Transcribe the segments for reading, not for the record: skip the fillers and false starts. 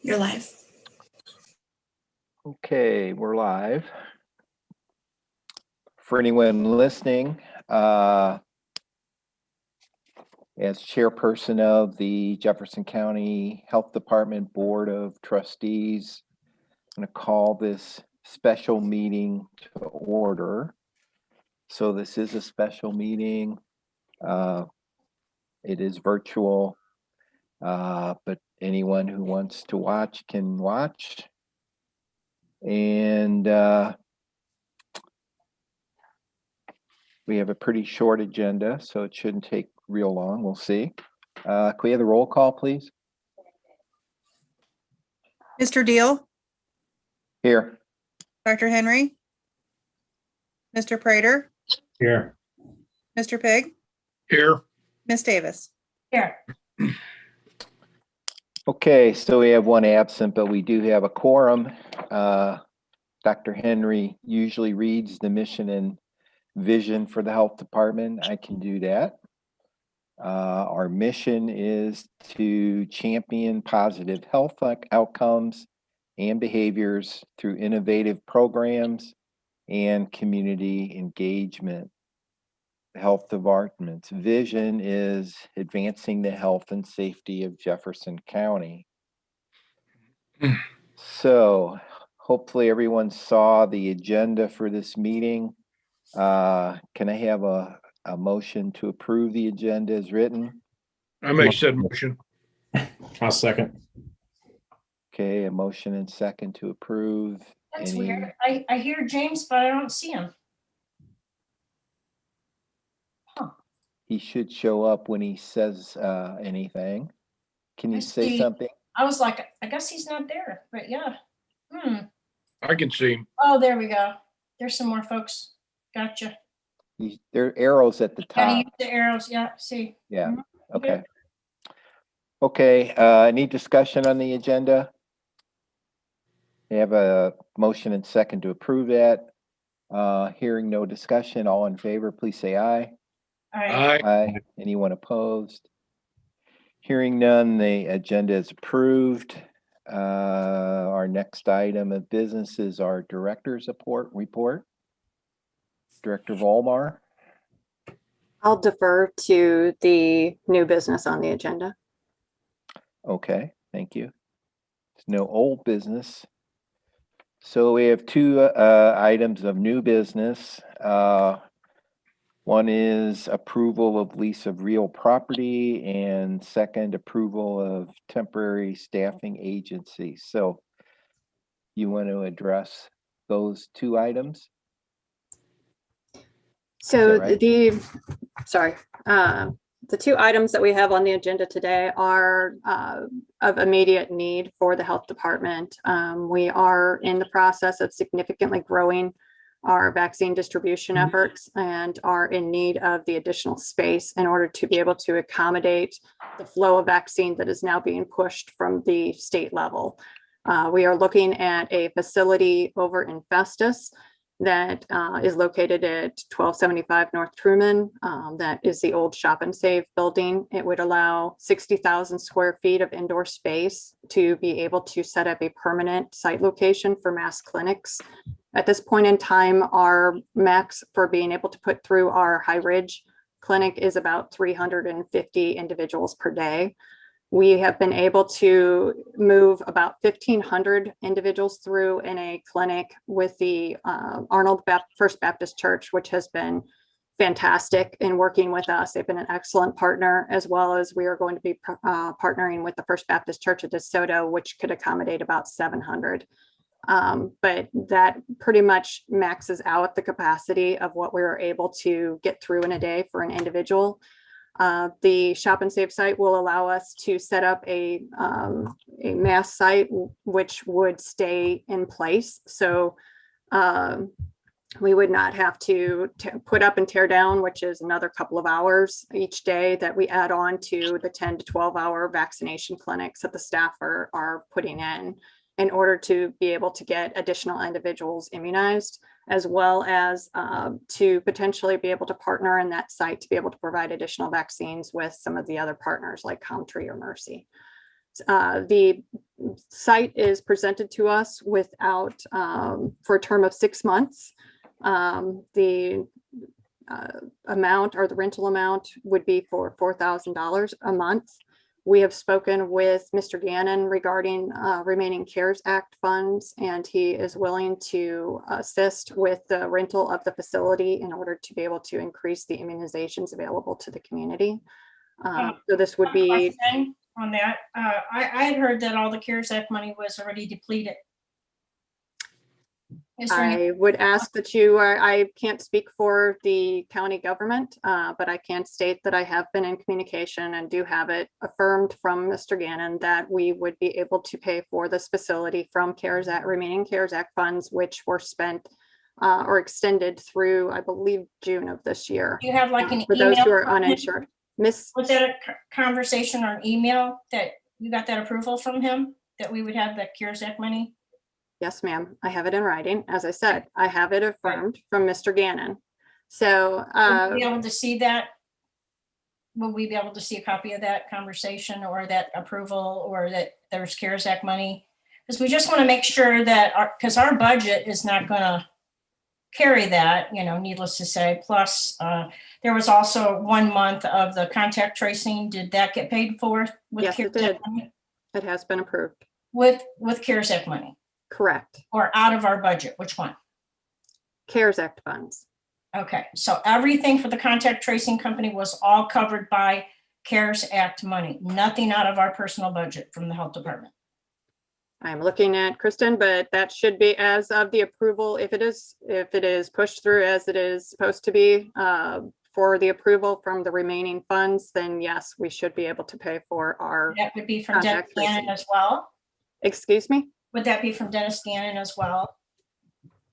You're live. Okay, we're live. For anyone listening, as chairperson of the Jefferson County Health Department Board of Trustees, I'm going to call this special meeting to order. So this is a special meeting. It is virtual, but anyone who wants to watch can watch. And we have a pretty short agenda, so it shouldn't take real long. We'll see. Can we have the roll call, please? Mr. Deal, Here. Dr. Henry, Mr. Prater, Here. Mr. Pig, Here. Ms. Davis. Here. Okay, so we have one absent, but we do have a quorum. Dr. Henry usually reads the mission and vision for the health department. I can do that. Our mission is to champion positive health outcomes and behaviors through innovative programs and community engagement. The health department's vision is advancing the health and safety of Jefferson County. So hopefully everyone saw the agenda for this meeting. Can I have a motion to approve the agenda as written? I make said motion. I'll second. Okay, a motion and second to approve. That's weird. I hear James, but I don't see him. He should show up when he says anything. Can you I say see. something? I was like, I guess he's not there, but yeah. I can see him. Oh, there we go. There's some more folks. Gotcha. There are arrows at the Gotta top. use the arrows. Yeah, see. Yeah, Mhm. okay. Okay, any discussion on the agenda? We have a motion and second to approve that. Hearing no discussion, all in favor, please say aye. All right. Aye. Anyone opposed? Hearing none, the agenda is approved. Our next item of business is our director's report. Director Volmar. I'll defer to the new business on the agenda. Okay, thank you. There's no old business. So we have two items of new business. One is approval of lease of real property, and second, approval of temporary staffing agency. So you want to address those two items? So right? the two items that we have on the agenda today are of immediate need for the health department. We are in the process of significantly growing our vaccine distribution efforts and are in need of the additional space in order to be able to accommodate the flow of vaccine that is now being pushed from the state level. We are looking at a facility over in Festus that is located at 1275 North Truman. That is the old Shop and Save building. It would allow 60,000 square feet of indoor space to be able to set up a permanent site location for mass clinics. At this point in time, our max for being able to put through our High Ridge clinic is about 350 individuals per day. We have been able to move about 1,500 individuals through in a clinic with the Arnold First Baptist Church, which has been fantastic in working with us. They've been an excellent partner, as well as we are going to be partnering with the First Baptist Church of DeSoto, which could accommodate about 700. But that pretty much maxes out the capacity of what we were able to get through in a day for an individual. The Shop and Save site will allow us to set up a mass site, which would stay in place. So we would not have to put up and tear down, which is another couple of hours each day that we add on to the 10 to 12 hour vaccination clinics that the staff are putting in order to be able to get additional individuals immunized, as well as to potentially be able to partner in that site to be able to provide additional vaccines with some of the other partners like Comtree or Mercy. The site is presented to us without, for a term of 6 months. The amount or the rental amount would be for $4,000 a month. We have spoken with Mr. Gannon regarding remaining CARES Act funds, and he is willing to assist with the rental of the facility in order to be able to increase the immunizations available to the community. So this would be, Question on that. I had heard that all the CARES Act money was already depleted. Is there any- I would ask that you are, I can't speak for the county government, but I can state that I have been in communication and do have it affirmed from Mr. Gannon that we would be able to pay for this facility from CARES Act, remaining CARES Act funds, which were spent or extended through, I believe, June of this year. Do you have like an For those email? who are from him? uninsured. Miss, Was that a conversation or an email that you got that approval from him, that we would have the CARES Act money? yes, ma'am, I have it in writing. As I said, I have it affirmed from Mr. Gannon. So, Will we be able to see that? Will we be able to see a copy of that conversation or that approval, or that there's CARES Act money? Because we just want to make sure that because our budget is not going to carry that, needless to say. Plus, there was also 1 month of the contact tracing. Did that get paid for with Yes, it CARES Act did. money? it has been approved. With CARES Act money, Correct. or out of our budget? Which one? CARES Act funds. Okay, so everything for the contact tracing company was all covered by CARES Act money, nothing out of our personal budget from the health department. I'm looking at Kristen, but that should be as of the approval. If it is pushed through as it is supposed to be for the approval from the remaining funds, then yes, we should be able to pay for our, That would be from Dennis Contact tracing. Gannon as well? excuse me? Would that be from Dennis Gannon as well?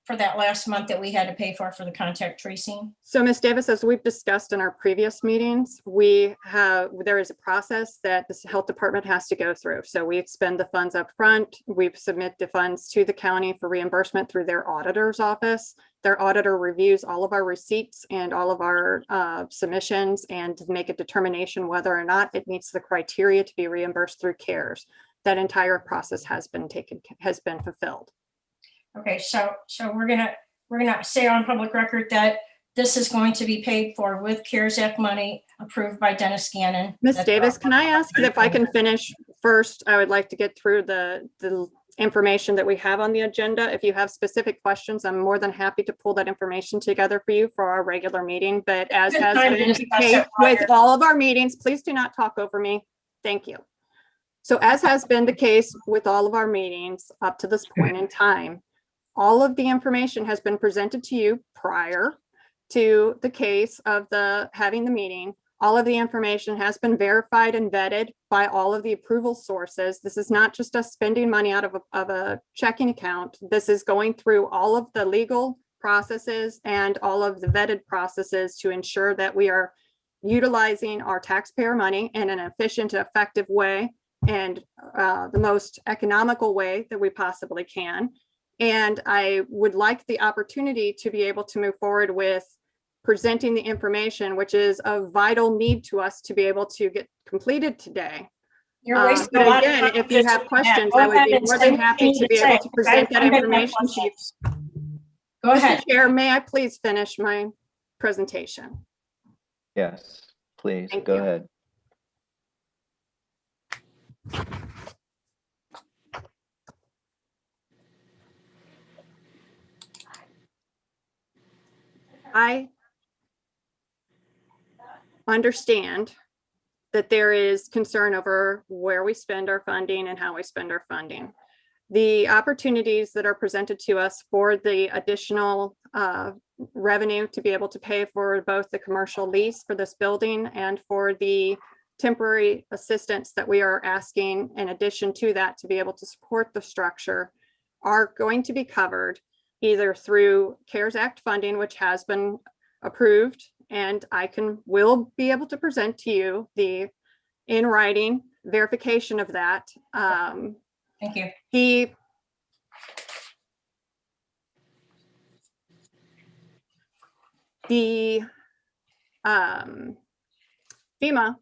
For that last month that we had to pay for the contact tracing? So Ms. Davis, as we've discussed in our previous meetings, there is a process that the health department has to go through. So we expend the funds up front. We submit the funds to the county for reimbursement through their auditor's office. Their auditor reviews all of our receipts and all of our submissions and to make a determination whether or not it meets the criteria to be reimbursed through CARES. That entire process has been fulfilled. Okay, so we're gonna say on public record that this is going to be paid for with CARES Act money approved by Dennis Gannon. Ms. That's Davis, all. can I ask if I can finish first? I would like to get through the information that we have on the agenda. If you have specific questions, I'm more than happy to pull that information together for you for our regular meeting. But as Good has time to been the discuss case it prior. with all of our meetings, please do not talk over me. Thank you. So as has been the case with all of our meetings up to this point in time, all of the information has been presented to you prior to the case of having the meeting. All of the information has been verified and vetted by all of the approval sources. This is not just us spending money out of a checking account. This is going through all of the legal processes and all of the vetted processes to ensure that we are utilizing our taxpayer money in an efficient, effective way and the most economical way that we possibly can. And I would like the opportunity to be able to move forward with presenting the information, which is of vital need to us to be able to get completed today. You're wasting a But lot of again, time if you just have doing that. questions, Go I would ahead be and more say than what you happy need to be say, able to because present that I'm making information to you. questions. Go ahead. Mr. Chair, may I please finish my presentation? Yes, please, Thank go you. ahead. I understand that there is concern over where we spend our funding and how we spend our funding. The opportunities that are presented to us for the additional revenue to be able to pay for both the commercial lease for this building and for the temporary assistance that we are asking in addition to that to be able to support the structure are going to be covered either through CARES Act funding, which has been approved, and will be able to present to you the in writing verification of that. Thank you. The FEMA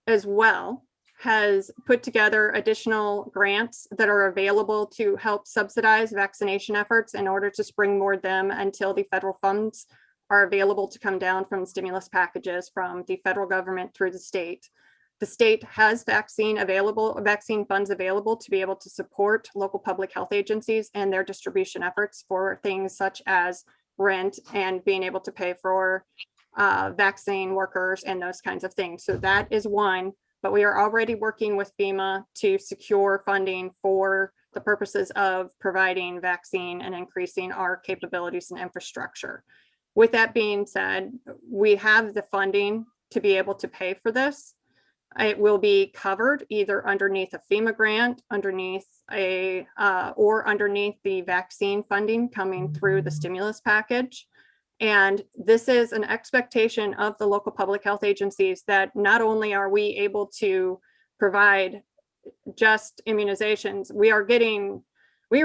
as well has put together additional grants that are available to help subsidize vaccination efforts in order to springboard them until the federal funds are available to come down from stimulus packages from the federal government through the state. The state has vaccine funds available to be able to support local public health agencies and their distribution efforts for things such as rent and being able to pay for vaccine workers and those kinds of things. So that is one, but we are already working with FEMA to secure funding for the purposes of providing vaccine and increasing our capabilities and infrastructure. With that being said, we have the funding to be able to pay for this. It will be covered either underneath a FEMA grant, underneath or underneath the vaccine funding coming through the stimulus package. And this is an expectation of the local public health agencies that not only are we able to provide just immunizations, we are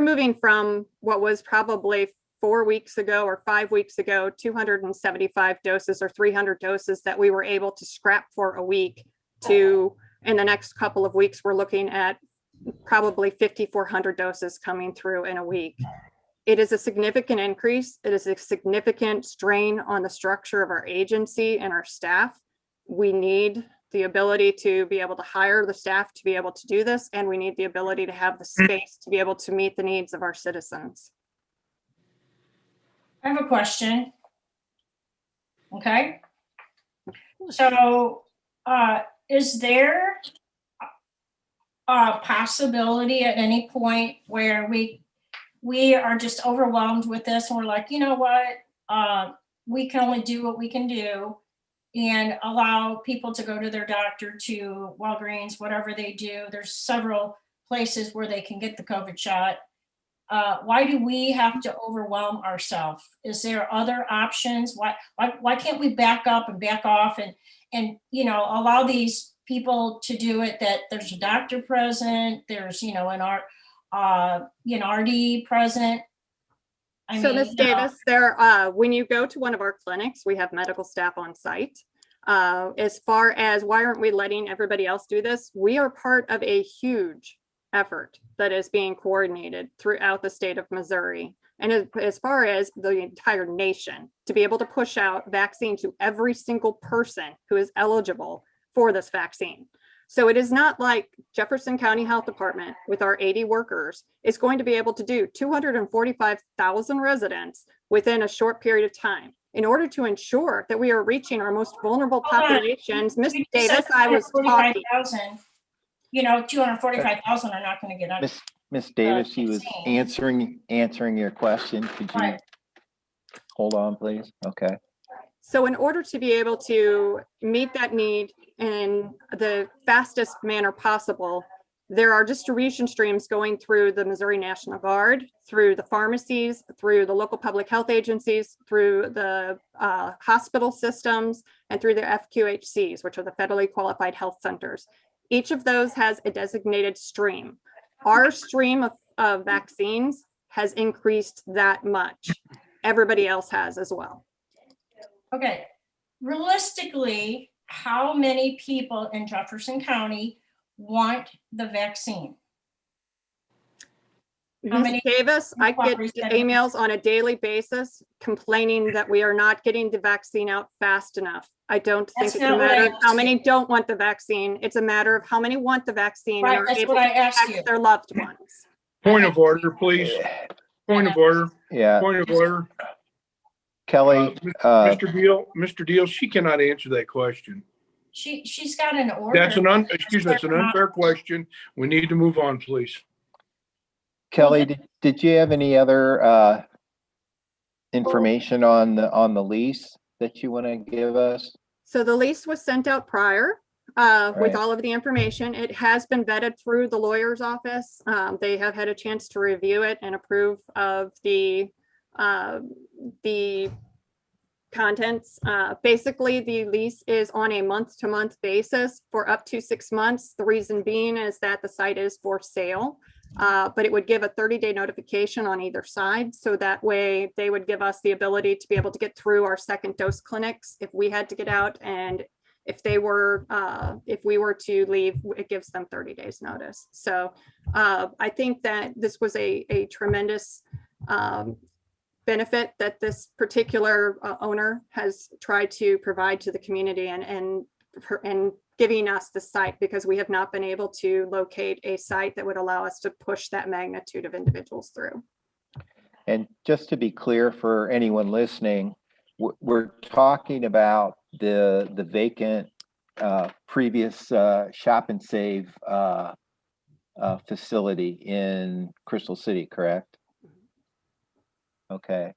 moving from what was probably 4 weeks ago or 5 weeks ago, 275 doses or 300 doses that we were able to scrap for a week to, in the next couple of weeks, we're looking at probably 5,400 doses coming through in a week. It is a significant increase. It is a significant strain on the structure of our agency and our staff. We need the ability to be able to hire the staff to be able to do this, and we need the ability to have the space to be able to meet the needs of our citizens. I have a question. Okay. So, is there a possibility at any point where we are just overwhelmed with this and we're like, you know what, we can only do what we can do and allow people to go to their doctor, to Walgreens, whatever they do. There's several places where they can get the COVID shot. Why do we have to overwhelm ourselves? Is there other options? Why can't we back up and back off and allow these people to do it, that there's a doctor present, there's an RD present? So Ms. Davis, when you go to one of our clinics, we have medical staff on site. As far as why aren't we letting everybody else do this? We are part of a huge effort that is being coordinated throughout the state of Missouri. And as far as the entire nation, to be able to push out vaccine to every single person who is eligible for this vaccine. So it is not like Jefferson County Health Department with our 80 workers is going to be able to do 245,000 residents within a short period of time. In order to ensure that we are reaching our most vulnerable populations, Ms. Davis, I was talking. 245,000 are not going to get on. Miss Davis, she was answering your question. Could you hold on, please? Okay. So in order to be able to meet that need in the fastest manner possible, there are distribution streams going through the Missouri National Guard, through the pharmacies, through the local public health agencies, through the hospital systems, and through the FQHCs, which are the federally qualified health centers. Each of those has a designated stream. Our stream of vaccines has increased that much. Everybody else has as well. Okay, realistically, how many people in Jefferson County want the vaccine? How Ms. many Davis, I get people are emails on a daily basis complaining that we are not getting the vaccine out fast enough. I don't think That's it's a not what matter I of how asked many don't want the vaccine. It's a matter of how many want the vaccine and Right, are that's able what to I asked you. protect their loved ones. Point of order, please. Point of order. Yeah, Point of order. Kelly, Mr. Deal, she cannot answer that question. She's got an order. That's an unfair question. We need to move on, please. Kelly, did you have any other information on the lease that you want to give us? So the lease was sent out prior with Right. all of the information. It has been vetted through the lawyer's office. They have had a chance to review it and approve of the contents. Basically, the lease is on a month-to-month basis for up to 6 months. The reason being is that the site is for sale, but it would give a 30-day notification on either side. So that way they would give us the ability to be able to get through our second dose clinics if we had to get out, and if they were, if we were to leave, it gives them 30 days notice. So I think that this was a tremendous benefit that this particular owner has tried to provide to the community and giving us the site, because we have not been able to locate a site that would allow us to push that magnitude of individuals through. And just to be clear for anyone listening, we're talking about the vacant previous Shop and Save facility in Crystal City, correct? Okay.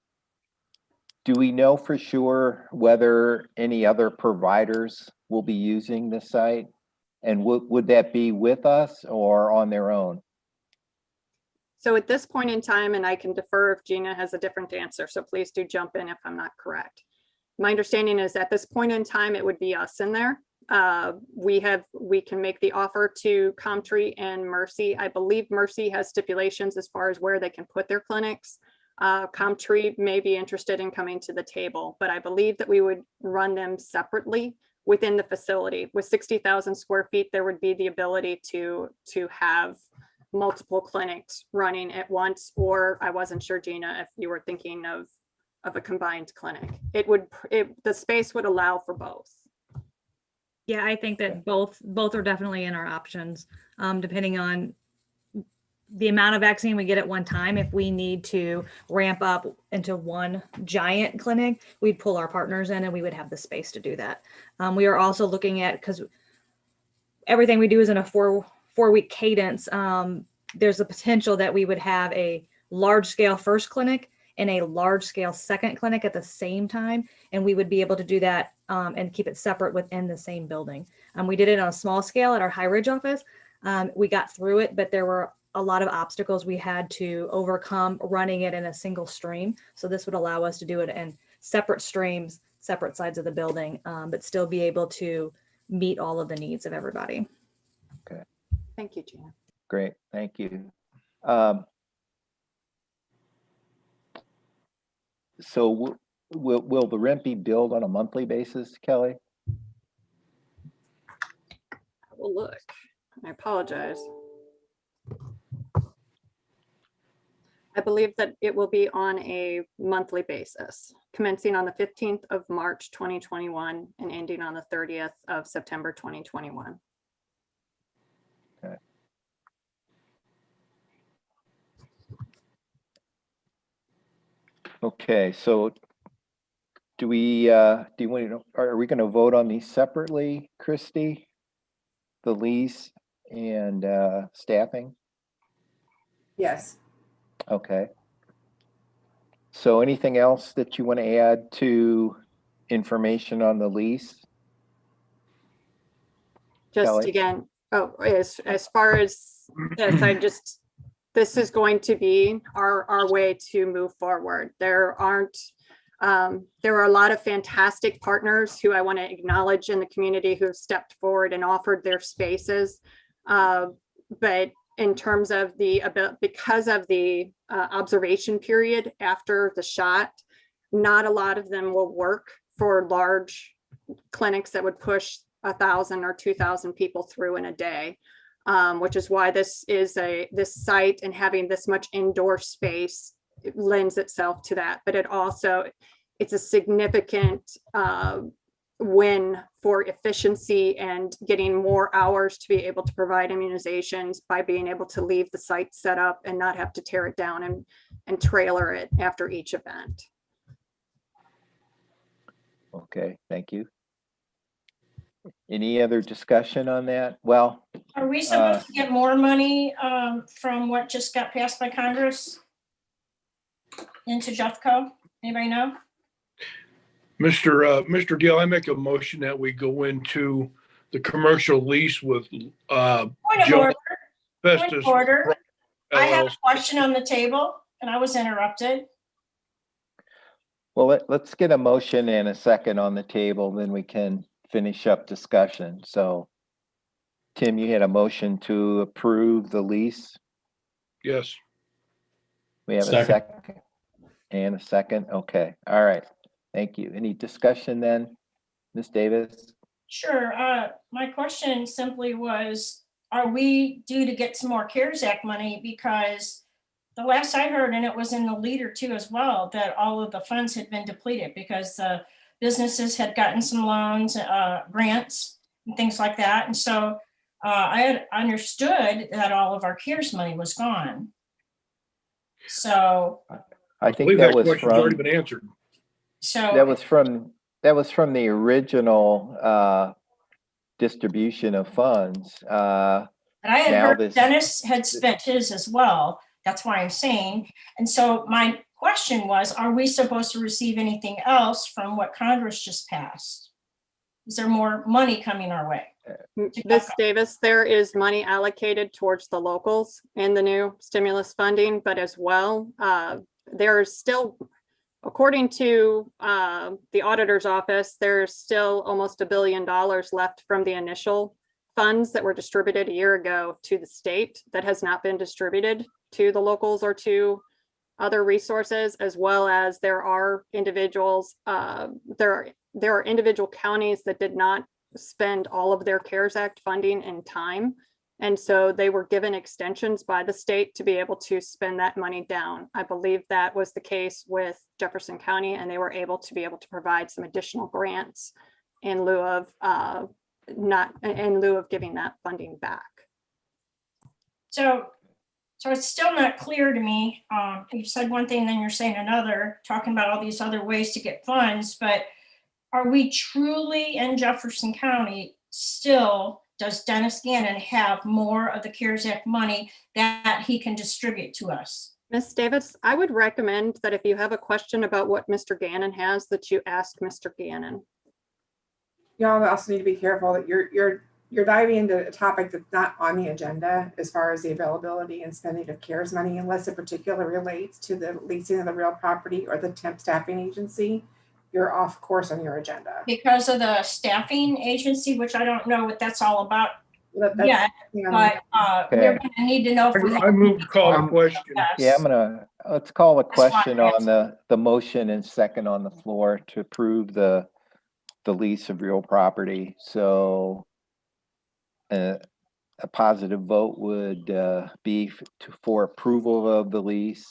Do we know for sure whether any other providers will be using the site? And would that be with us or on their own? So at this point in time, and I can defer if Gina has a different answer, so please do jump in if I'm not correct. My understanding is at this point in time, it would be us in there. We can make the offer to Comtree and Mercy. I believe Mercy has stipulations as far as where they can put their clinics. Comtree may be interested in coming to the table, but I believe that we would run them separately within the facility. With 60,000 square feet, there would be the ability to have multiple clinics running at once, or I wasn't sure, Gina, if you were thinking of a combined clinic. The space would allow for both. Yeah, I think that both are definitely in our options, depending on the amount of vaccine we get at one time. If we need to ramp up into one giant clinic, we'd pull our partners in and we would have the space to do that. We are also looking at, because everything we do is in a four-week cadence, there's a potential that we would have a large scale first clinic and a large scale second clinic at the same time. And we would be able to do that and keep it separate within the same building. We did it on a small scale at our High Ridge office. We got through it, but there were a lot of obstacles we had to overcome running it in a single stream. So this would allow us to do it in separate streams, separate sides of the building, but still be able to meet all of the needs of everybody. Okay. Thank you, Gina. Great, thank you. So will the rent be billed on a monthly basis, Kelly? I will look. I apologize. I believe that it will be on a monthly basis, commencing on the 15th of March, 2021 and ending on the 30th of September, 2021. Okay. Okay, so do we want to, are we going to vote on these separately, Christy? The lease and staffing? Yes. Okay. So anything else that you want to add to information on the lease? Just Kelly? again, as far as this, this is going to be our way to move forward. There are a lot of fantastic partners who I want to acknowledge in the community who have stepped forward and offered their spaces. But in terms of because of the observation period after the shot, not a lot of them will work for large clinics that would push 1,000 or 2,000 people through in a day, which is why this site and having this much indoor space, it lends itself to that. But it's a significant win for efficiency and getting more hours to be able to provide immunizations by being able to leave the site set up and not have to tear it down and trailer it after each event. Okay, thank you. Any other discussion on that? Well, Are we supposed to get more money from what just got passed by Congress into Jeffco? Anybody know? Mr. Deal, I make a motion that we go into the commercial lease with Point of Joe order. Point Festus of order. I have a LLC. question on the table and I was interrupted. well, let's get a motion and a second on the table, then we can finish up discussion. So Tim, you had a motion to approve the lease. Yes. We have a Second. second and a second. Okay, all right. Thank you. Any discussion then, Ms. Davis? Sure. My question simply was, are we due to get some more CARES Act money? Because the last I heard, and it was in the leader too as well, that all of the funds had been depleted because the businesses had gotten some loans, grants and things like that. And so I had understood that all of our CARES money was gone. So, I believe think that that was question's already from, been answered. that was from the original distribution of funds. and I had Now heard this- Dennis had spent his as well. That's why I'm saying. And so my question was, are we supposed to receive anything else from what Congress just passed? Is there more money coming our way? Ms. Davis, there is money allocated towards the locals in the new stimulus funding, but as well, there's still, according to the auditor's office, there's still almost $1 billion left from the initial funds that were distributed a year ago to the state that has not been distributed to the locals or to other resources, as well as there are individuals, there are individual counties that did not spend all of their CARES Act funding in time. And so they were given extensions by the state to be able to spend that money down. I believe that was the case with Jefferson County, and they were able to provide some additional grants in lieu of giving that funding back. So it's still not clear to me. You said one thing, then you're saying another, talking about all these other ways to get funds, but are we truly in Jefferson County still, does Dennis Gannon have more of the CARES Act money that he can distribute to us? Ms. Davis, I would recommend that if you have a question about what Mr. Gannon has, that you ask Mr. Gannon. Y'all also need to be careful that you're diving into a topic that's not on the agenda as far as the availability and spending of CARES money, unless it particularly relates to the leasing of the real property or the temp staffing agency. You're off course on your agenda. Because of the staffing agency, which I don't know what that's all about That's- yet, but we're Okay. gonna need to know. if we I moved to call the question. Yeah, let's call the That's why I'm question on the motion and second on the floor to approve the lease of real property. So a positive vote would be for approval of the lease.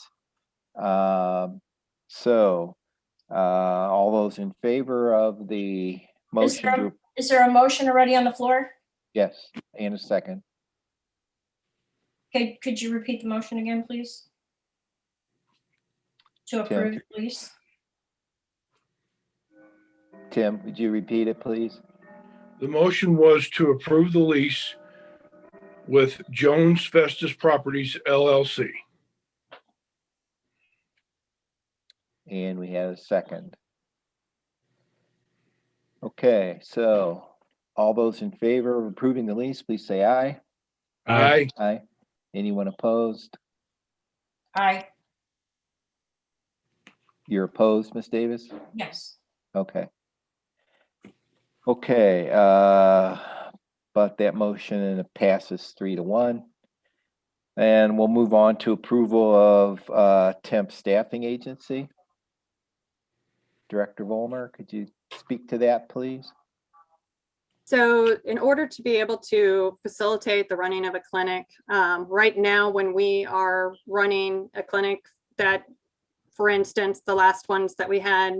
So all those in favor of the motion to, Is there a motion already on the floor? yes, and a second. Okay, could you repeat the motion again, please? To approve, please. Tim, would you repeat it, please? The motion was to approve the lease with Jones Festus Properties LLC. And we had a second. Okay, so all those in favor of approving the lease, please say aye. Aye. Aye. Anyone opposed? Aye, You're opposed, Ms. Davis? yes. Okay. Okay, but that motion passes 3-1. And we'll move on to approval of temp staffing agency. Director Volmer, could you speak to that, please? So in order to be able to facilitate the running of a clinic, right now, when we are running a clinic that, for instance, the last ones that we had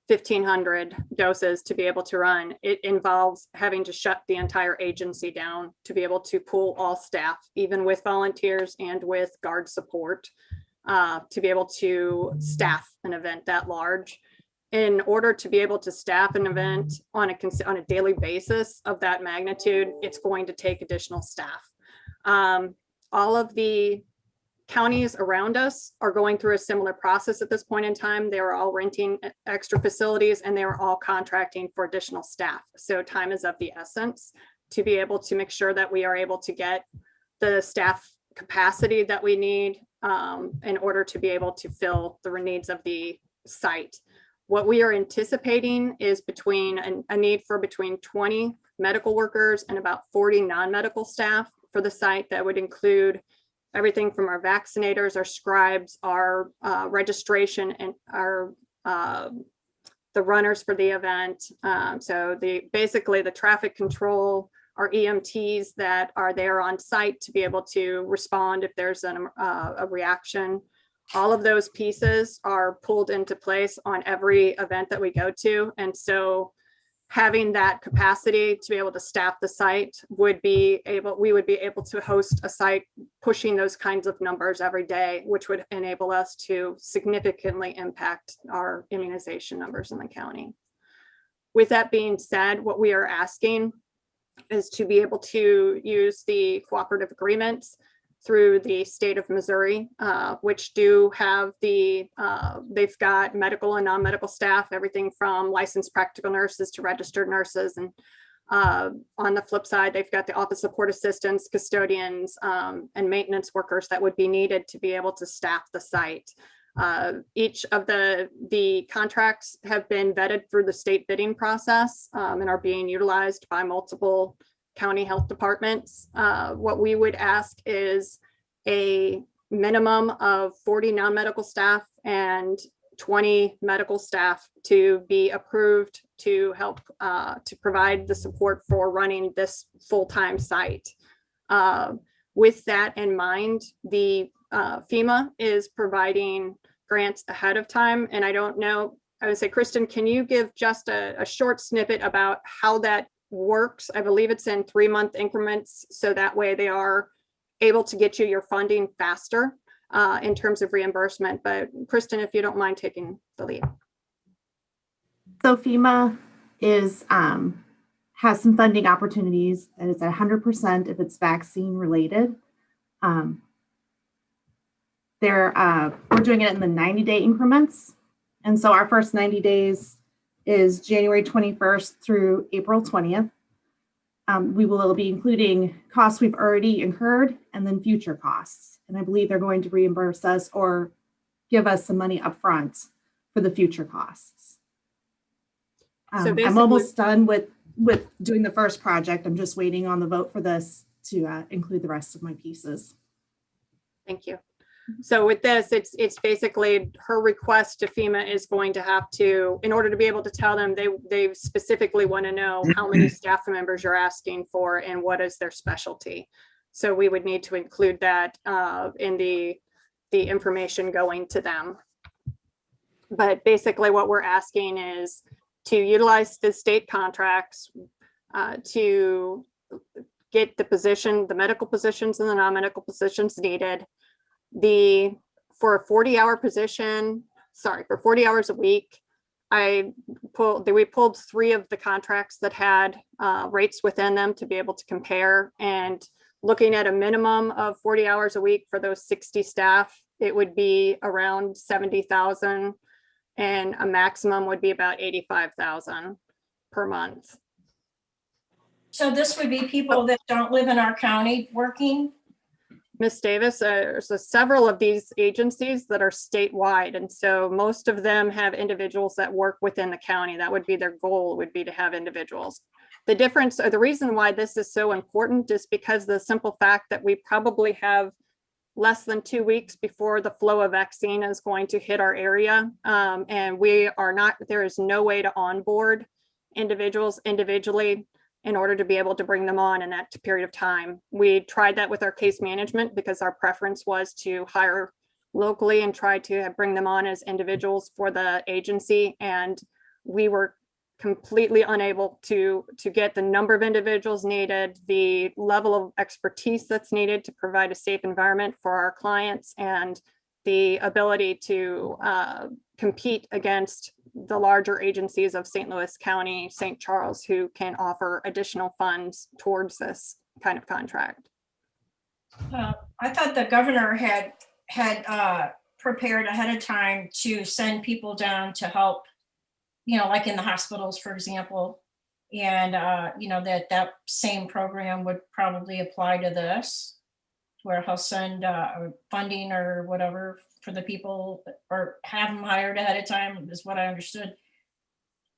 1,500 doses to be able to run, it involves having to shut the entire agency down to be able to pool all staff, even with volunteers and with guard support, to be able to staff an event that large. In order to be able to staff an event on a daily basis of that magnitude, it's going to take additional staff. All of the counties around us are going through a similar process at this point in time. They are all renting extra facilities and they are all contracting for additional staff. So time is of the essence to be able to make sure that we are able to get the staff capacity that we need in order to be able to fill the needs of the site. What we are anticipating is a need for between 20 medical workers and about 40 non-medical staff for the site. That would include everything from our vaccinators, our scribes, our registration, and our the runners for the event. So basically the traffic control, our EMTs that are there on site to be able to respond if there's a reaction. All of those pieces are pulled into place on every event that we go to. And so having that capacity to be able to staff the site we would be able to host a site pushing those kinds of numbers every day, which would enable us to significantly impact our immunization numbers in the county. With that being said, what we are asking is to be able to use the cooperative agreements through the state of Missouri, which do have they've got medical and non-medical staff, everything from licensed practical nurses to registered nurses. And on the flip side, they've got the office support assistants, custodians, and maintenance workers that would be needed to be able to staff the site. Each of the contracts have been vetted through the state bidding process and are being utilized by multiple county health departments. What we would ask is a minimum of 40 non-medical staff and 20 medical staff to be approved to help to provide the support for running this full-time site. With that in mind, the FEMA is providing grants ahead of time. And I don't know, I would say, Kristen, can you give just a short snippet about how that works? I believe it's in 3-month increments. So that way they are able to get you your funding faster in terms of reimbursement. But Kristen, if you don't mind taking the lead. So FEMA is has some funding opportunities, and it's 100% if it's vaccine related. We're doing it in the 90-day increments. And so our first 90 days is January 21st through April 20th. We will be including costs we've already incurred and then future costs. And I believe they're going to reimburse us or give us some money upfront for the future costs. So I'm almost done with doing the first project. I'm just waiting on the vote for this to include the rest of my pieces. Thank you. So with this, it's basically her request to FEMA is going to have to, in order to be able to tell them, they specifically want to know how many staff members you're asking for and what is their specialty. So we would need to include that in the information going to them. But basically what we're asking is to utilize the state contracts to get the medical positions and the non-medical positions needed. For a 40-hour position, for 40 hours a week, we pulled 3 of the contracts that had rates within them to be able to compare, and looking at a minimum of 40 hours a week for those 60 staff, it would be around 70,000, and a maximum would be about 85,000 per month. So this would be people that don't live in our county working? Ms. Davis, there's several of these agencies that are statewide, and so most of them have individuals that work within the county. That would be their goal, would be to have individuals. The difference, or the reason why this is so important, is because the simple fact that we probably have less than 2 weeks before the flow of vaccine is going to hit our area, and there is no way to onboard individuals individually in order to be able to bring them on in that period of time. We tried that with our case management because our preference was to hire locally and try to bring them on as individuals for the agency. And we were completely unable to get the number of individuals needed, the level of expertise that's needed to provide a safe environment for our clients, and the ability to compete against the larger agencies of St. Louis County, St. Charles, who can offer additional funds towards this kind of contract. I thought the governor had prepared ahead of time to send people down to help, like in the hospitals, for example, and that same program would probably apply to this, where he'll send funding or whatever for the people, or have them hired ahead of time, is what I understood.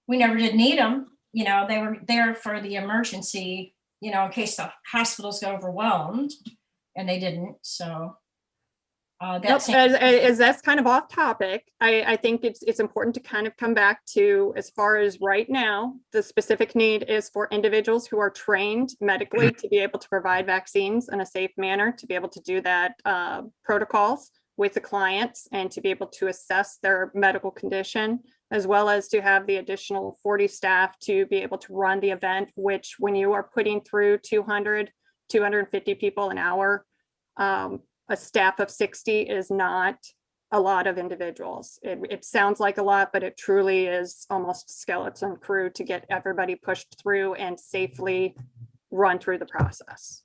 We never did need them. They were there for the emergency, in case the hospitals got overwhelmed, and they didn't. So That Nope, same- as that's kind of off topic, I think it's important to kind of come back to, as far as right now, the specific need is for individuals who are trained medically to be able to provide vaccines in a safe manner, to be able to do that protocols with the clients and to be able to assess their medical condition, as well as to have the additional 40 staff to be able to run the event, which when you are putting through 200, 250 people an hour, a staff of 60 is not a lot of individuals. It sounds like a lot, but it truly is almost skeleton crew to get everybody pushed through and safely run through the process.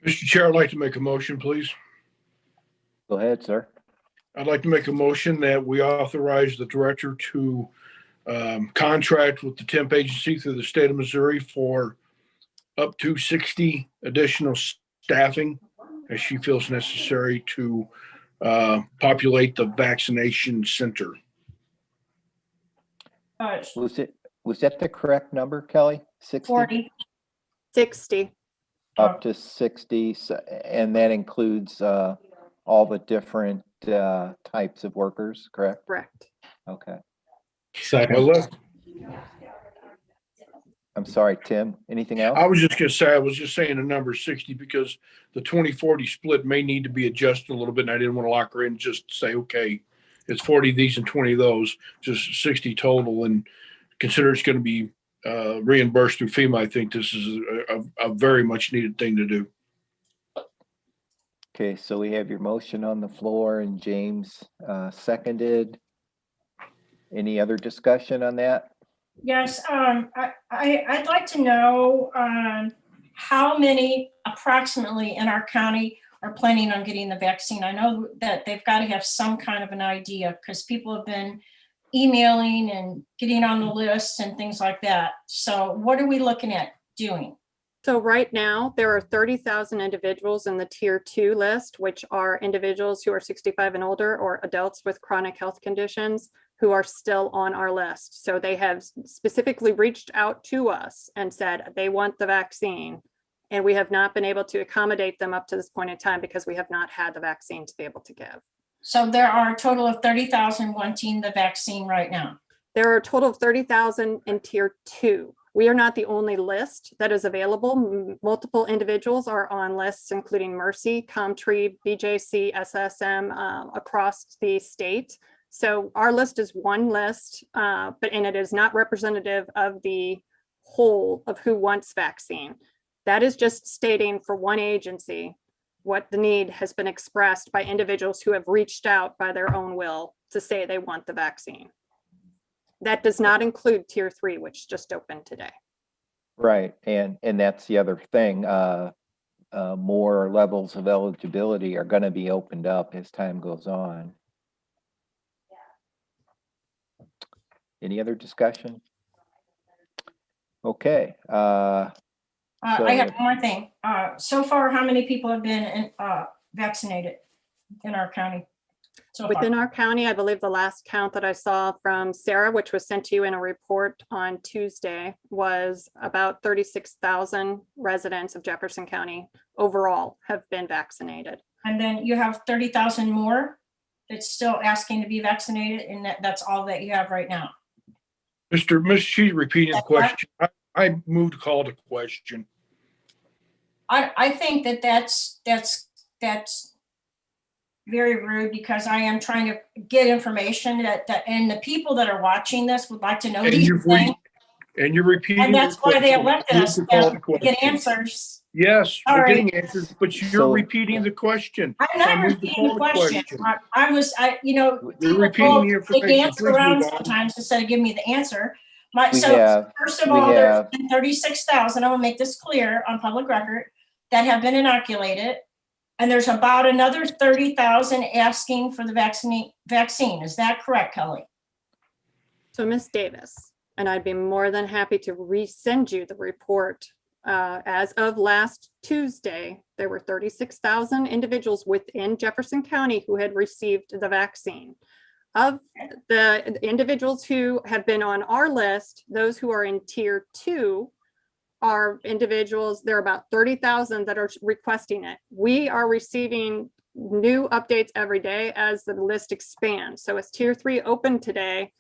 Mr. Chair, I'd like to make a motion, please. Go ahead, sir. I'd like to make a motion that we authorize the director to contract with the temp agency through the state of Missouri for up to 60 additional staffing as she feels necessary to populate the vaccination center. Was that the correct number, Kelly? 60? 40. 60. Up to 60, and that includes all the different types of workers, correct? Correct. Okay. Well, I'm sorry, Tim, anything else? I was just gonna say, I was just saying the number 60 because the 20-40 split may need to be adjusted a little bit. And I didn't want to lock her in, just say, okay, it's 40 of these and 20 of those, just 60 total. And consider it's going to be reimbursed through FEMA. I think this is a very much needed thing to do. Okay, so we have your motion on the floor and James seconded. Any other discussion on that? Yes, I'd like to know how many approximately in our county are planning on getting the vaccine. I know that they've got to have some kind of an idea because people have been emailing and getting on the list and things like that. So what are we looking at doing? So right now, there are 30,000 individuals in the tier 2 list, which are individuals who are 65 and older or adults with chronic health conditions who are still on our list. So they have specifically reached out to us and said they want the vaccine. And we have not been able to accommodate them up to this point in time because we have not had the vaccine to be able to give. So there are a total of 30,000 wanting the vaccine right now. There are a total of 30,000 in tier 2. We are not the only list that is available. Multiple individuals are on lists, including Mercy, Comtree, BJC, SSM, across the state. So our list is one list, and it is not representative of the whole of who wants vaccine. That is just stating for one agency what the need has been expressed by individuals who have reached out by their own will to say they want the vaccine. That does not include tier 3, which just opened today. Right, and that's the other thing. More levels of eligibility are going to be opened up as time goes on. Any other discussion? Okay. I have So- one more thing. So far, how many people have been vaccinated in our county? So far? Within our county, I believe the last count that I saw from Sarah, which was sent to you in a report on Tuesday, was about 36,000 residents of Jefferson County overall have been vaccinated. And then you have 30,000 more that's still asking to be vaccinated, and that's all that you have right now. She's repeating the question. I moved to call the question. I think that's very rude because I am trying to get information that and the people that are watching this would like to know these things. And you're repeating. And that's why they elected us Move to call the to get question. answers. Yes, All we're right. getting answers, but you're So- repeating the question. I'm So not I moved to repeating the call question. You're People repeating the they information. dance Please move around on. sometimes instead of giving me the answer. We have- First of we all, there's have- been 36,000, I want to make this clear on public record, that have been inoculated. And there's about another 30,000 asking for the vaccine. Is that correct, Kelly? So Ms. Davis, and I'd be more than happy to resend you the report. As of last Tuesday, there were 36,000 individuals within Jefferson County who had received the vaccine. Of the individuals who have been on our list, those who are in tier 2 are individuals, there are about 30,000 that are requesting it. We are receiving new updates every day as the list expands. So as tier 3 opened today,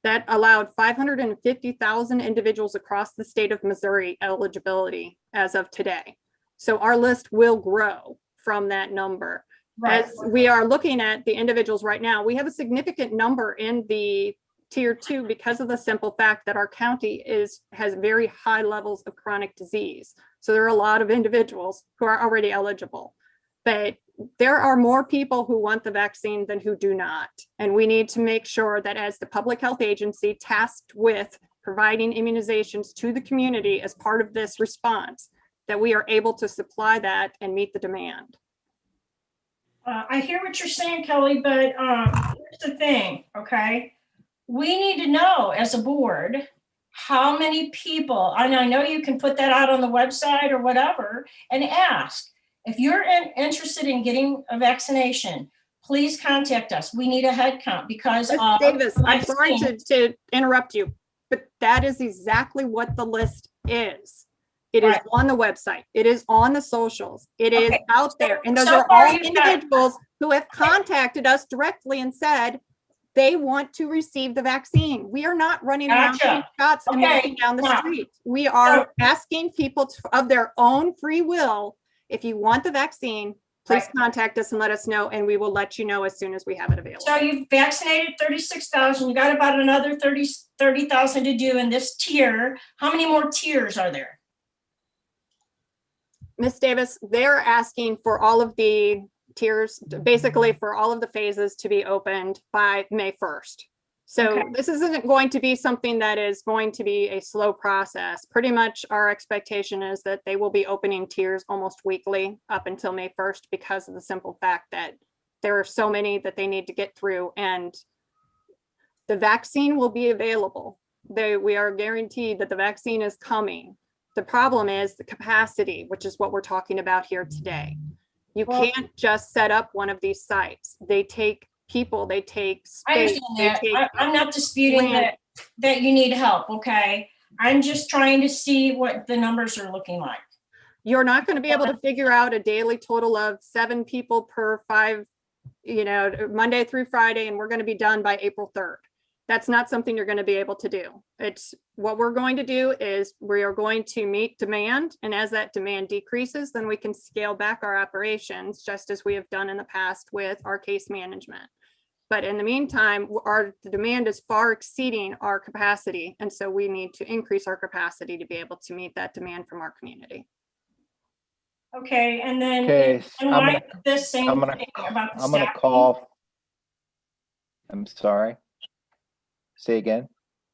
that allowed 550,000 individuals across the state of Missouri eligibility as of today. So our list will grow from that number. Right. As we are looking at the individuals right now, we have a significant number in the tier 2 because of the simple fact that our county has very high levels of chronic disease. So there are a lot of individuals who are already eligible, but there are more people who want the vaccine than who do not. And we need to make sure that as the public health agency tasked with providing immunizations to the community as part of this response, that we are able to supply that and meet the demand. I hear what you're saying, Kelly, but here's the thing, okay? We need to know as a board how many people, and I know you can put that out on the website or whatever, and ask, if you're interested in getting a vaccination, please contact us. We need a head count because Ms. of Davis, I'm sorry vaccine. to interrupt you, but that is exactly what the list is. It is Right. on the website. It is on the socials. It is Okay. out there. And those So are far all you've got- individuals who have contacted us directly and said they want to receive the vaccine. We are not running around Gotcha. taking shots and Okay, walking down the now- street. We are asking people of their own free will, if you want the vaccine, please Right. contact us and let us know, and we will let you know as soon as we have it available. So you've vaccinated 36,000, you got about another 30,000 to do in this tier. How many more tiers are there? Ms. Davis, they're asking for all of the tiers, basically for all of the phases to be opened by May 1st. So Okay. this isn't going to be something that is going to be a slow process. Pretty much our expectation is that they will be opening tiers almost weekly up until May 1st because of the simple fact that there are so many that they need to get through, and the vaccine will be available. We are guaranteed that the vaccine is coming. The problem is the capacity, which is what we're talking about here today. You Well- can't just set up one of these sites. They take people, they take I space. understand they that. take I'm not disputing land. that you need help, okay? I'm just trying to see what the numbers are looking like. You're not going to be able to figure out a daily total of 7 people per 5, Monday through Friday, and we're going to be done by April 3rd. That's not something you're going to be able to do. It's what we're going to do is we are going to meet demand. And as that demand decreases, then we can scale back our operations just as we have done in the past with our case management. But in the meantime, the demand is far exceeding our capacity. And so we need to increase our capacity to be able to meet that demand from our community. Okay, and then Okay, in I'm light of this same I'm gonna thing about the I'm gonna staffing. call. I'm sorry. Say again.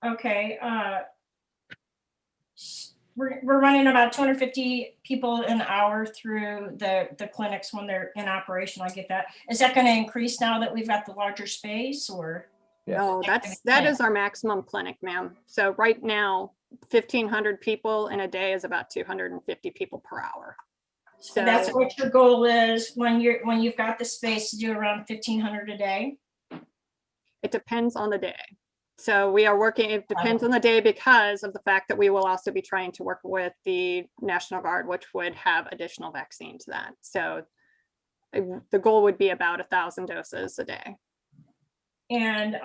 Okay, we're running about 250 people an hour through the clinics when they're in operation. I get that. Is that going to increase now that we've got the larger space, or? Yeah. No, that is our maximum clinic, ma'am. So right now, 1,500 people in a day is about 250 people per hour. So that's what your goal is when you've got the space to do around 1,500 a day? It depends on the day. So we are working, it depends on the day because of the fact that we will also be trying to work with the National Guard, which would have additional vaccine to that. So the goal would be about 1,000 doses a day. And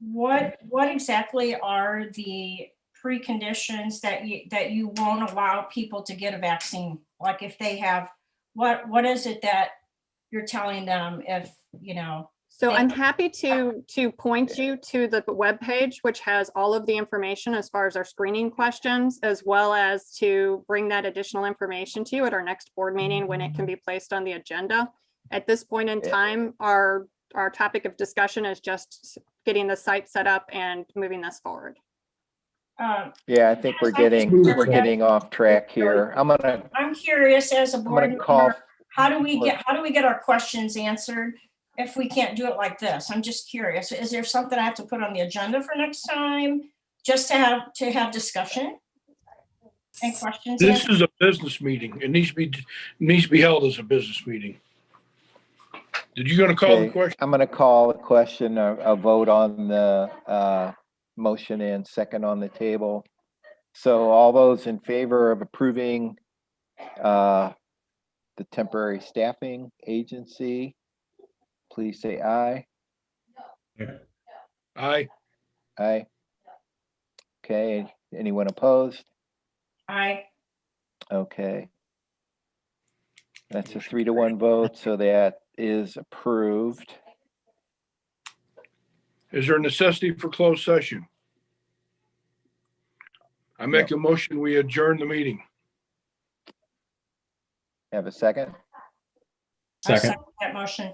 what exactly are the preconditions that you won't allow people to get a vaccine? Like if they have, what is it that you're telling them if, So I'm happy to point you to the webpage, which has all of the information as far as our screening questions, as well as to bring that additional information to you at our next board meeting when it can be placed on the agenda. At this point in time, our topic of discussion is just getting the site set up and moving this forward. Yeah, I think we're getting off track here. I'm curious as a I'm board gonna call. member, how do we get our questions answered if we can't do it like this? I'm just curious. Is there something I have to put on the agenda for next time just to have discussion and questions This answered? is a business meeting. It needs to be held as a business meeting. Did you gonna call the Okay, question? I'm gonna call a question, a vote on the motion and second on the table. So all those in favor of approving the the temporary staffing agency, please say aye. Aye. Aye. Okay, anyone opposed? Aye. Okay. That's a 3-1 vote, so that is approved. Is there a necessity for closed session? I make a motion, we adjourn the meeting. Have a second? I Second. that motion.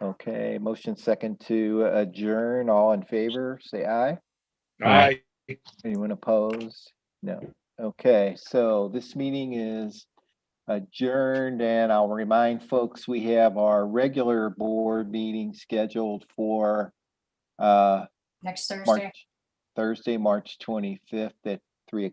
Okay, motion second to adjourn. All in favor, say aye. Aye. Anyone opposed? No. Okay, so this meeting is adjourned, and I'll remind folks, we have our regular board meeting scheduled for Next Thursday. Thursday, March 25th at 3 o'clock.